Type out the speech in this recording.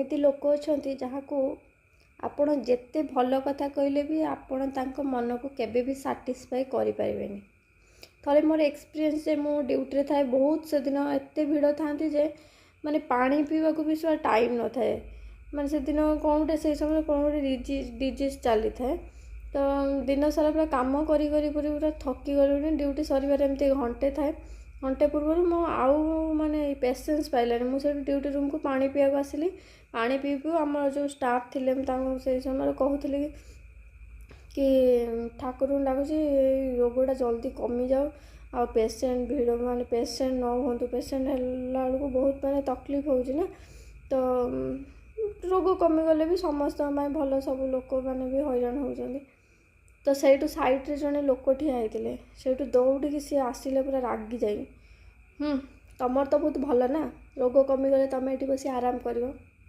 एमती लोक अच्छा जहाँ को आपण जिते भल कथा कहले भी आपण तांको मन को केबे भी साटिस्फाई करि परिबेनी। थरे मोर एक्सपीरियंस जे मो ड्यूटी थाए बहुत से दिन एते भिड़ था जे माने पानी पीवा को भी टाइम न थाए। माने से दिन कौन गोटे से समय कौन गोटे डिजीज चली थाए। तो दिन सारा पूरा काम करी पूरा थकी गलुनी। ड्यूटी सर एमती घंटे थाए। घंटे पूर्व मो आउ माने पेसेंस पाइलानी। मुझे ड्यूटी रूम को पानी पीवा आसली। पानी पी आम जो स्टाफ थे से समय कहते कि ठाकुर डाकुची रोगटा जल्दी कमी जाओ आ पेसेंट भिड़ माने पेसेंट न हूँ। पेसेंट है बहुत माने तकलीफ होची ना। तो रोग कमीगले भी समस्त भल सब लोक मैंने भी हैरान होती। तो सहीठू साइड्रे जड़े लोक ठिया होते से दौड़ सी आसिले पूरा रागी जाई। तुमर तो बहुत भल ना रोग कमीगले तुम ये बस आराम कर।